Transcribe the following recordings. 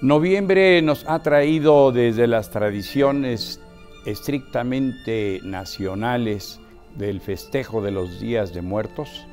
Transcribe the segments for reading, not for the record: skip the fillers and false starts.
Noviembre nos ha traído desde las tradiciones estrictamente nacionales del festejo de los Días de Muertos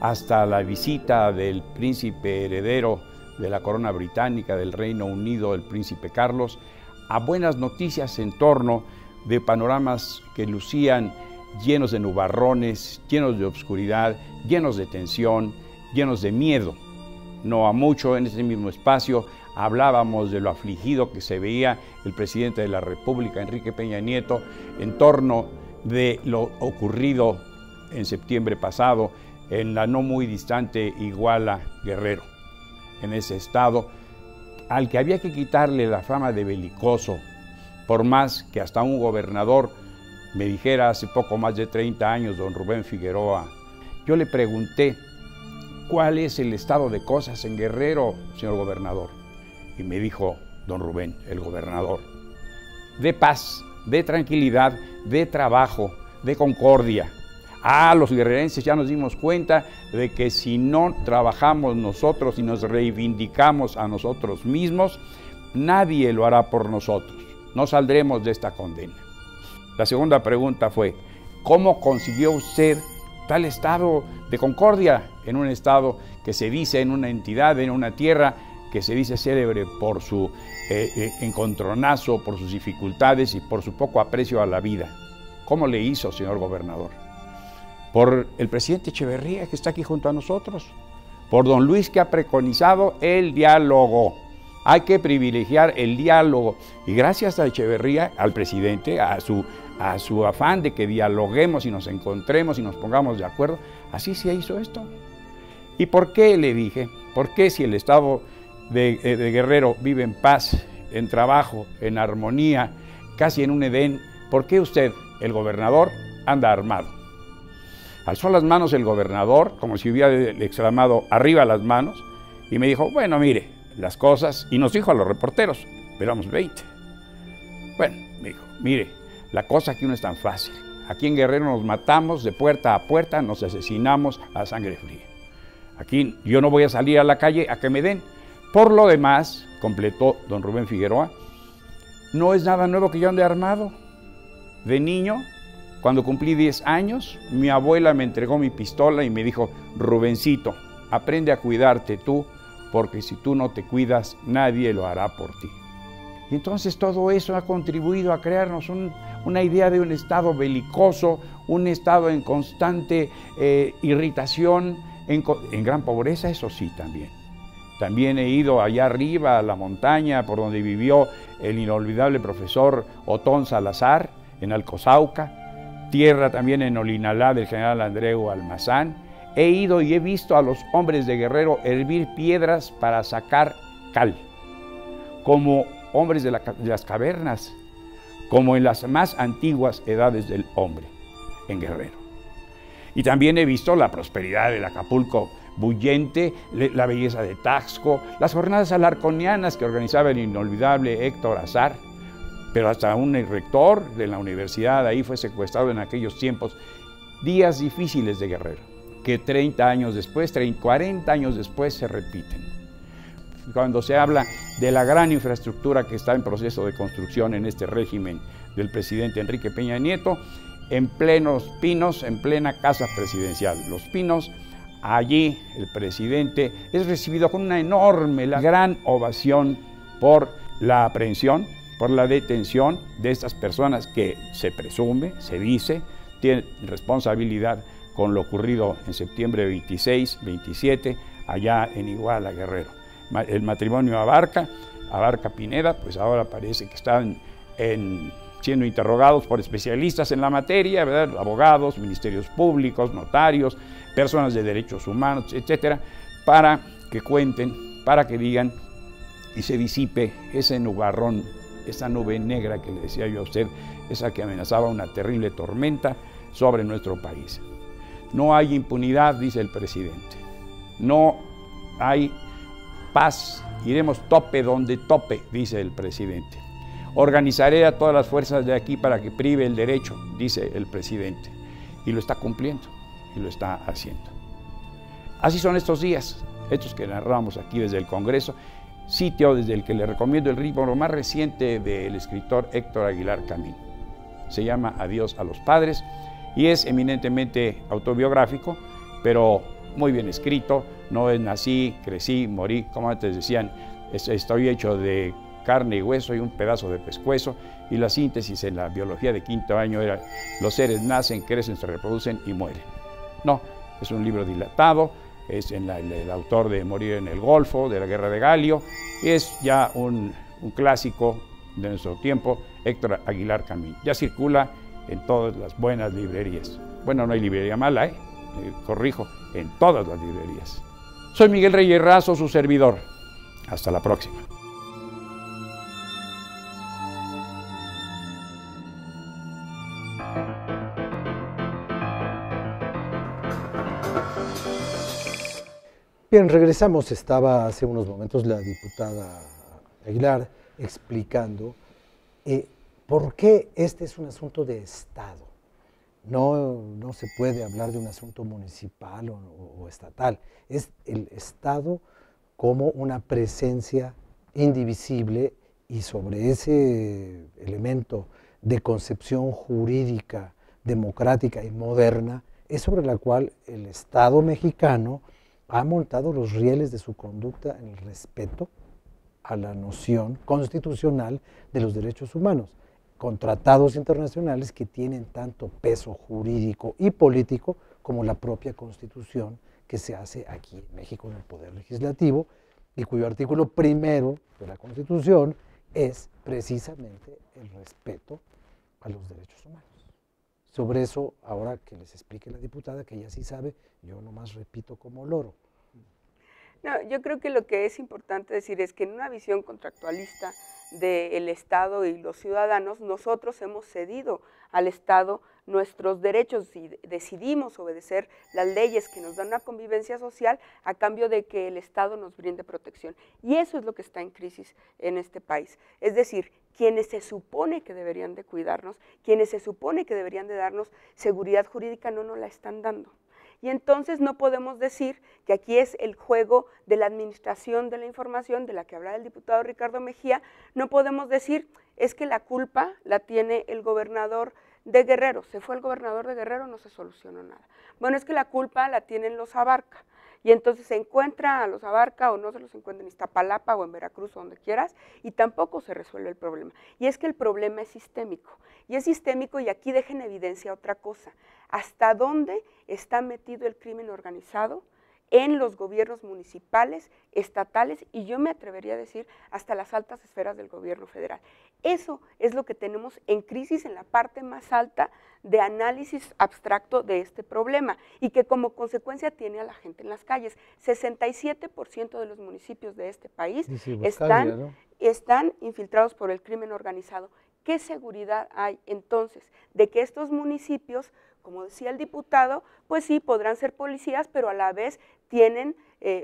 hasta la visita del príncipe heredero de la corona británica del Reino Unido, el príncipe Carlos, a buenas noticias en torno de panoramas que lucían llenos de nubarrones, llenos de obscuridad, llenos de tensión, llenos de miedo. No a mucho en ese mismo espacio hablábamos de lo afligido que se veía el presidente de la República, Enrique Peña Nieto, en torno de lo ocurrido en septiembre pasado en la no muy distante Iguala, Guerrero, en ese estado al que había que quitarle la fama de belicoso, por más que hasta un gobernador me dijera hace poco más de 30 años, don Rubén Figueroa. Yo le pregunté, ¿cuál es el estado de cosas en Guerrero, señor gobernador? Y me dijo don Rubén, el gobernador, de paz, de tranquilidad, de trabajo, de concordia. Los guerrerenses ya nos dimos cuenta de que si no trabajamos nosotros y nos reivindicamos a nosotros mismos, nadie lo hará por nosotros. No saldremos de esta condena. La segunda pregunta fue, ¿cómo consiguió usted tal estado de concordia en un estado que se dice, en una entidad, en una tierra que se dice célebre por su encontronazo, por sus dificultades y por su poco aprecio a la vida? ¿Cómo le hizo, señor gobernador? Por el presidente Echeverría, que está aquí junto a nosotros, por don Luis, que ha preconizado el diálogo. Hay que privilegiar el diálogo. Y gracias a Echeverría, al presidente, a su afán de que dialoguemos y nos encontremos y nos pongamos de acuerdo, así se hizo esto. ¿Y por qué, le dije? ¿Por qué si el estado de Guerrero vive en paz, en trabajo, en armonía, casi en un Edén, por qué usted, el gobernador, anda armado? Alzó las manos el gobernador, como si hubiera exclamado, arriba las manos, y me dijo, bueno, mire, las cosas, y nos dijo a los reporteros, éramos 20. Bueno, me dijo, mire, la cosa aquí no es tan fácil. Aquí en Guerrero nos matamos de puerta a puerta, nos asesinamos a sangre fría. Aquí yo no voy a salir a la calle a que me den. Por lo demás, completó don Rubén Figueroa, no es nada nuevo que yo ande armado. De niño, cuando cumplí 10 años, mi abuela me entregó mi pistola y me dijo, Rubencito, aprende a cuidarte tú, porque si tú no te cuidas, nadie lo hará por ti. Y entonces todo eso ha contribuido a crearnos una idea de un estado belicoso, un estado en constante irritación, en gran pobreza, eso sí también. También he ido allá arriba a la montaña por donde vivió el inolvidable profesor Otón Salazar, en Alcozauca, tierra también en Olinalá del general Andreu Almazán. He ido y he visto a los hombres de Guerrero hervir piedras para sacar cal, como hombres de las cavernas, como en las más antiguas edades del hombre en Guerrero. Y también he visto la prosperidad del Acapulco bullente, la belleza de Taxco, las jornadas alarconianas que organizaba el inolvidable Héctor Azar, pero hasta un rector de la universidad ahí fue secuestrado en aquellos tiempos. Días difíciles de Guerrero, que 30 años después, 40 años después se repiten. Cuando se habla de la gran infraestructura que está en proceso de construcción en este régimen del presidente Enrique Peña Nieto, en plenos Pinos, en plena casa presidencial. Los Pinos, allí el presidente es recibido con una enorme, la gran ovación por la aprehensión, por la detención de estas personas que se presume, se dice, tienen responsabilidad con lo ocurrido en septiembre 26, 27, allá en Iguala, Guerrero. El matrimonio Abarca Pineda, pues ahora parece que están siendo interrogados por especialistas en la materia, ¿verdad? Abogados, ministerios públicos, notarios, personas de derechos humanos, etcétera, para que cuenten, para que digan y se disipe ese nubarrón, esa nube negra que le decía yo a usted, esa que amenazaba una terrible tormenta sobre nuestro país. No hay impunidad, dice el presidente. No hay paz. Iremos tope donde tope, dice el presidente. Organizaré a todas las fuerzas de aquí para que prive el derecho, dice el presidente. Y lo está cumpliendo, y lo está haciendo. Así son estos días, estos que narramos aquí desde el Congreso, sitio desde el que le recomiendo el libro más reciente del escritor Héctor Aguilar Camín. Se llama Adiós a los padres y es eminentemente autobiográfico, pero muy bien escrito. No es nací, crecí, morí, como antes decían, estoy hecho de carne y hueso y un pedazo de pescuezo, y la síntesis en la biología de quinto año era: los seres nacen, crecen, se reproducen y mueren. No, es un libro dilatado, es el autor de Morir en el Golfo, de la Guerra de Galio, y es ya un clásico de nuestro tiempo, Héctor Aguilar Camín. Ya circula en todas las buenas librerías. Bueno, no hay librería mala, corrijo, en todas las librerías. Soy Miguel Reyes Razo, su servidor. Hasta la próxima. Bien, regresamos. Estaba hace unos momentos la diputada Aguilar explicando por qué este es un asunto de Estado. No se puede hablar de un asunto municipal o estatal. Es el Estado como una presencia indivisible, y sobre ese elemento de concepción jurídica, democrática y moderna, es sobre la cual el Estado mexicano ha montado los rieles de su conducta en el respeto a la noción constitucional de los derechos humanos, con tratados internacionales que tienen tanto peso jurídico y político como la propia Constitución que se hace aquí en México en el Poder Legislativo, y cuyo artículo primero de la Constitución es precisamente el respeto a los derechos humanos. Sobre eso, ahora que les explique la diputada, que ella sí sabe, yo nomás repito como loro. No, yo creo que lo que es importante decir es que en una visión contractualista del Estado y los ciudadanos, nosotros hemos cedido al Estado nuestros derechos y decidimos obedecer las leyes que nos dan una convivencia social a cambio de que el Estado nos brinde protección. Y eso es lo que está en crisis en este país. Es decir, quienes se supone que deberían de cuidarnos, quienes se supone que deberían de darnos seguridad jurídica, no nos la están dando. Y entonces no podemos decir que aquí es el juego de la administración de la información, de la que hablaba el diputado Ricardo Mejía. No podemos decir, es que la culpa la tiene el gobernador de Guerrero. Se fue el gobernador de Guerrero, no se solucionó nada. Bueno, es que la culpa la tienen los Abarca. Y entonces se encuentra a los Abarca o no se los encuentra en Iztapalapa o en Veracruz o donde quieras, y tampoco se resuelve el problema. Y es que el problema es sistémico. Y es sistémico, y aquí deja en evidencia otra cosa. ¿Hasta dónde está metido el crimen organizado en los gobiernos municipales, estatales, y yo me atrevería a decir hasta las altas esferas del gobierno federal? Eso es lo que tenemos en crisis en la parte más alta de análisis abstracto de este problema, y que como consecuencia tiene a la gente en las calles. 67% de los municipios de este país están infiltrados por el crimen organizado. ¿Qué seguridad hay entonces de que estos municipios, como decía el diputado, pues sí, podrán ser policías, pero a la vez tienen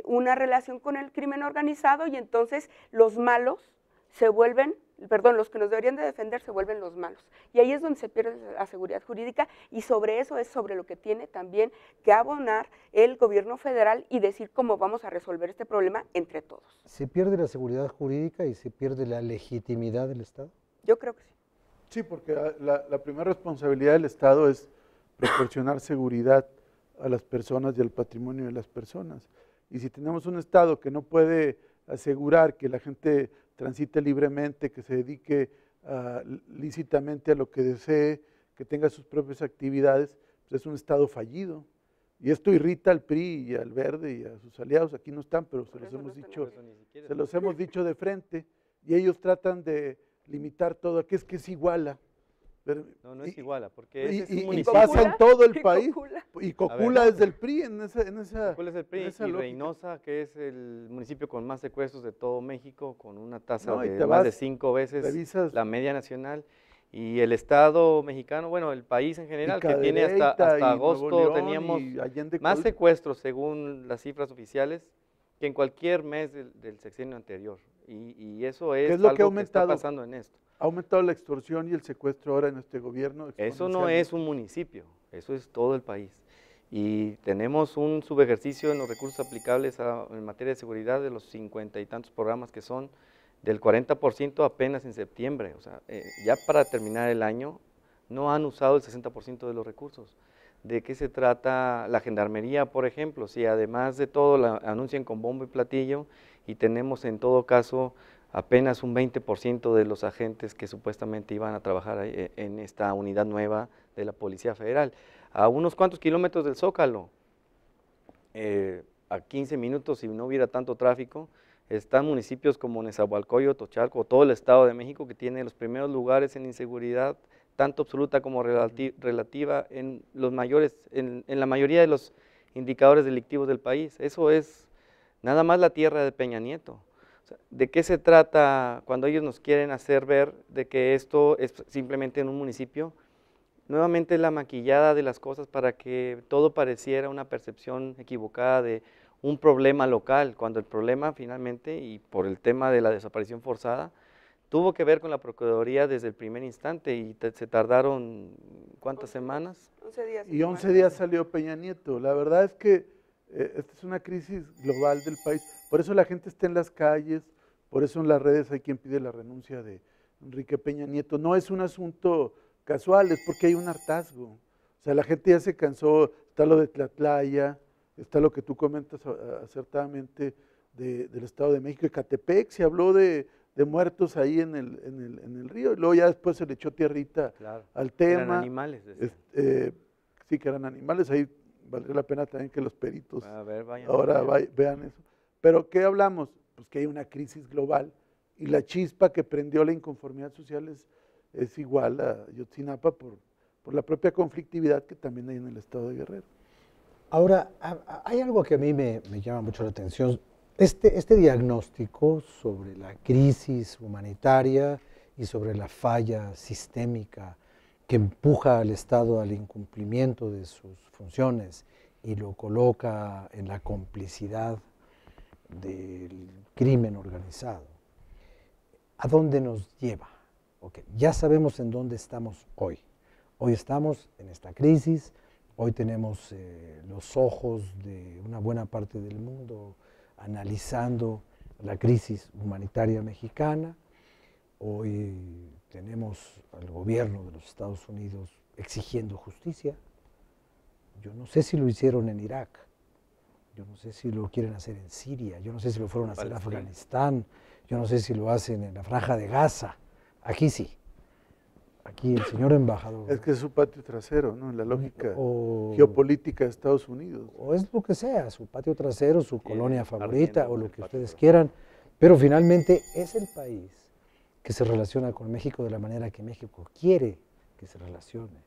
una relación con el crimen organizado, y entonces los malos se vuelven, perdón, los que nos deberían de defender se vuelven los malos? Y ahí es donde se pierde la seguridad jurídica, y sobre eso es sobre lo que tiene también que abonar el gobierno federal y decir cómo vamos a resolver este problema entre todos. ¿Se pierde la seguridad jurídica y se pierde la legitimidad del Estado? Yo creo que sí. Sí, porque la primera responsabilidad del Estado es proporcionar seguridad a las personas y al patrimonio de las personas. Y si tenemos un Estado que no puede asegurar que la gente transite libremente, que se dedique lícitamente a lo que desee, que tenga sus propias actividades, pues es un Estado fallido. Y esto irrita al PRI y al Verde y a sus aliados. Aquí no están, pero se los hemos dicho de frente, y ellos tratan de limitar todo. Aquí es que es Iguala. Pero, no es Iguala, porque ese es un municipio. Y pasa en todo el país. Cocula. Y Cocula es del PRI en esa Cocula es del PRI, y lógica. Reynosa, que es el municipio con más secuestros de todo México, con una tasa de más de 5 veces la media nacional. Y el Estado mexicano, bueno, el país en general, que tiene hasta agosto, teníamos más secuestros según las cifras oficiales que en cualquier mes del sexenio anterior. Y eso es algo que está pasando en esto. Ha aumentado la extorsión y el secuestro ahora en este gobierno. Eso no es un municipio, eso es todo el país. y tenemos un subejercicio en los recursos aplicables en materia de seguridad de los 50 y tantos programas que son del 40% apenas en septiembre. O sea, ya para terminar el año no han usado el 60% de los recursos. ¿De qué se trata la Gendarmería, por ejemplo? Si además de todo la anuncian con bombo y platillo y tenemos en todo caso apenas un 20% de los agentes que supuestamente iban a trabajar en esta unidad nueva de la Policía Federal. A unos cuantos kilómetros del Zócalo, a 15 minutos si no hubiera tanto tráfico, están municipios como Nezahualcóyotl, Chalco, todo el Estado de México que tiene los primeros lugares en inseguridad, tanto absoluta como relativa en la mayoría de los indicadores delictivos del país. Eso es nada más la tierra de Peña Nieto. O sea, ¿de qué se trata cuando ellos nos quieren hacer ver de que esto es simplemente en un municipio? Nuevamente la maquillada de las cosas para que todo pareciera una percepción equivocada de un problema local, cuando el problema finalmente, y por el tema de la desaparición forzada, tuvo que ver con la Procuraduría desde el primer instante y se tardaron, ¿cuántas semanas? 11 días. Y 11 días salió Peña Nieto. La verdad es que esta es una crisis global del país. Por eso la gente está en las calles, por eso en las redes hay quien pide la renuncia de Enrique Peña Nieto. No es un asunto casual, es porque hay un hartazgo. O sea, la gente ya se cansó, está lo de Tlatlaya, está lo que tú comentas acertadamente del Estado de México, Ecatepec, se habló de muertos ahí en el río, y luego ya después se le echó tierrita al tema. Eran animales. Sí, que eran animales, ahí valdría la pena también que los peritos ahora vean eso. Pero ¿qué hablamos? Pues que hay una crisis global, y la chispa que prendió la inconformidad social es igual a Ayotzinapa por la propia conflictividad que también hay en el estado de Guerrero. Ahora, hay algo que a mí me llama mucho la atención. Este diagnóstico sobre la crisis humanitaria y sobre la falla sistémica que empuja al Estado al incumplimiento de sus funciones y lo coloca en la complicidad del crimen organizado, ¿a dónde nos lleva? Okay, ya sabemos en dónde estamos hoy. Hoy estamos en esta crisis, hoy tenemos los ojos de una buena parte del mundo analizando la crisis humanitaria mexicana. Hoy tenemos al gobierno de los Estados Unidos exigiendo justicia. Yo no sé si lo hicieron en Irak, yo no sé si lo quieren hacer en Siria, yo no sé si lo fueron a hacer en Afganistán, yo no sé si lo hacen en la Franja de Gaza. Aquí sí. Aquí el señor embajador. Es que es su patio trasero, ¿no? En la lógica geopolítica de Estados Unidos. O es lo que sea, su patio trasero, su colonia favorita o lo que ustedes quieran. Pero finalmente es el país que se relaciona con México de la manera que México quiere que se relacione.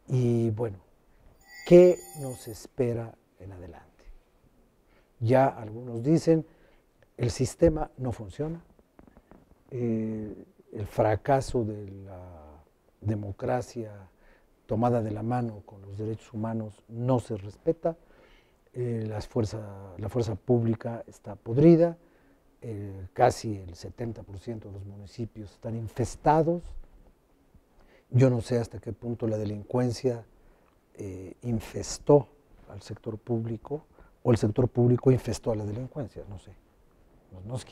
Y bueno, ¿qué nos espera en adelante? Ya algunos dicen, el sistema no funciona. El fracaso de la democracia tomada de la mano con los derechos humanos no se respeta, la fuerza pública está podrida, casi el 70% de los municipios están infestados. Yo no sé hasta qué punto la delincuencia infestó al sector público o el sector público infestó a la delincuencia, no sé. No sé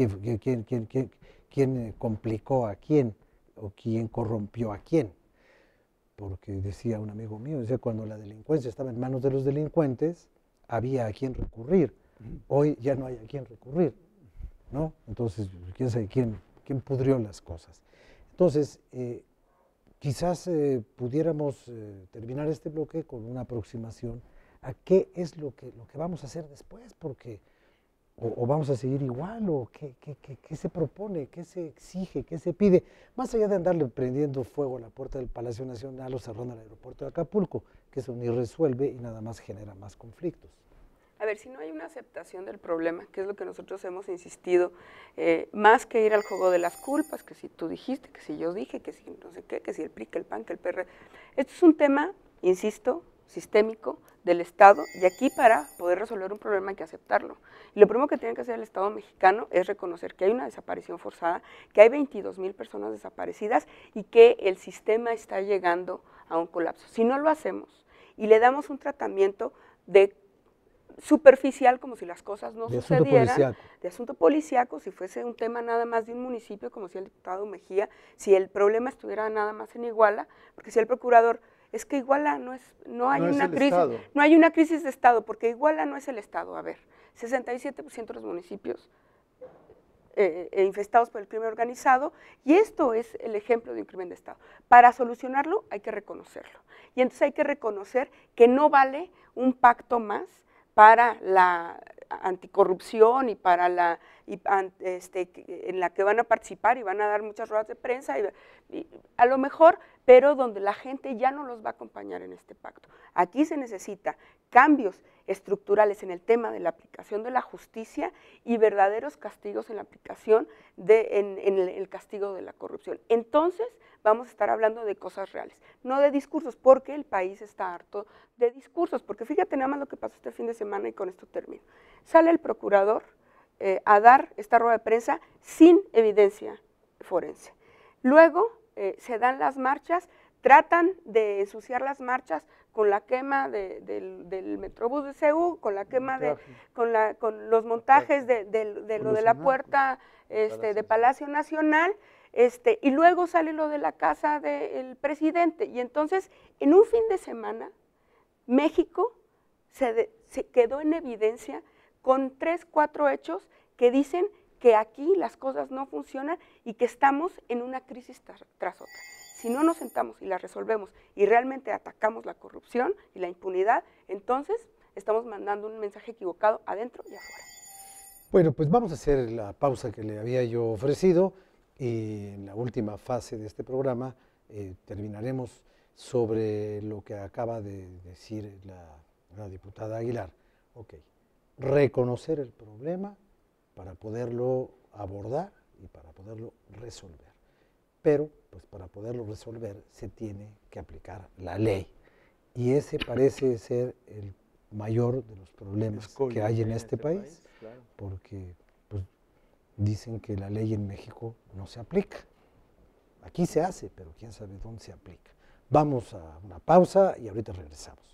quién complicó a quién o quién corrompió a quién. Porque decía un amigo mío, decía, cuando la delincuencia estaba en manos de los delincuentes, había a quién recurrir. Hoy ya no hay a quién recurrir, ¿no? Entonces, quién sabe quién pudrió las cosas. Entonces, quizás pudiéramos terminar este bloque con una aproximación a qué es lo que vamos a hacer después, porque o vamos a seguir igual, o qué se propone, qué se exige, qué se pide, más allá de andarle prendiendo fuego a la puerta del Palacio Nacional o cerrando el aeropuerto de Acapulco, que eso ni resuelve y nada más genera más conflictos. A ver, si no hay una aceptación del problema, que es lo que nosotros hemos insistido, más que ir al juego de las culpas, que si tú dijiste, que si yo dije, que si no sé qué, que si el PRI, que el PAN, que el PR. Esto es un tema, insisto, sistémico del Estado, y aquí para poder resolver un problema hay que aceptarlo. Y lo primero que tiene que hacer el Estado mexicano es reconocer que hay una desaparición forzada, que hay 22,000 personas desaparecidas y que el sistema está llegando a un colapso. Si no lo hacemos y le damos un tratamiento de superficial, como si las cosas no sucedieran, de asunto policíaco, si fuese un tema nada más de un municipio, como decía el diputado Mejía, si el problema estuviera nada más en Iguala, porque si el procurador, es que Iguala no hay una crisis de Estado, porque Iguala no es el Estado. A ver, 67% de los municipios infestados por el crimen organizado, y esto es el ejemplo de un crimen de Estado. Para solucionarlo hay que reconocerlo, y entonces hay que reconocer que no vale un pacto más para la anticorrupción y para en la que van a participar y van a dar muchas ruedas de prensa, y a lo mejor, pero donde la gente ya no los va a acompañar en este pacto. Aquí se necesita cambios estructurales en el tema de la aplicación de la justicia y verdaderos castigos en la aplicación en el castigo de la corrupción. Entonces vamos a estar hablando de cosas reales, no de discursos, porque el país está harto de discursos, porque fíjate nada más lo que pasó este fin de semana, y con esto termino. Sale el procurador a dar esta rueda de prensa sin evidencia forense. Luego se dan las marchas, tratan de ensuciar las marchas con la quema del Metrobús de CEU, con la quema con los montajes de lo de la puerta de Palacio Nacional, y luego sale lo de la casa del presidente, y entonces en un fin de semana México se quedó en evidencia con 3, 4 hechos que dicen que aquí las cosas no funcionan y que estamos en una crisis tras otra. Si no nos sentamos y la resolvemos y realmente atacamos la corrupción y la impunidad, entonces estamos mandando un mensaje equivocado adentro y afuera. Bueno, pues vamos a hacer la pausa que le había yo ofrecido, y en la última fase de este programa terminaremos sobre lo que acaba de decir la diputada Aguilar. Ok, reconocer el problema para poderlo abordar y para poderlo resolver. Pero, pues para poderlo resolver se tiene que aplicar la ley. Y ese parece ser el mayor de los problemas que hay en este país, claro. Porque pues, dicen que la ley en México no se aplica. Aquí se hace, pero quién sabe dónde se aplica. Vamos a una pausa y ahorita regresamos.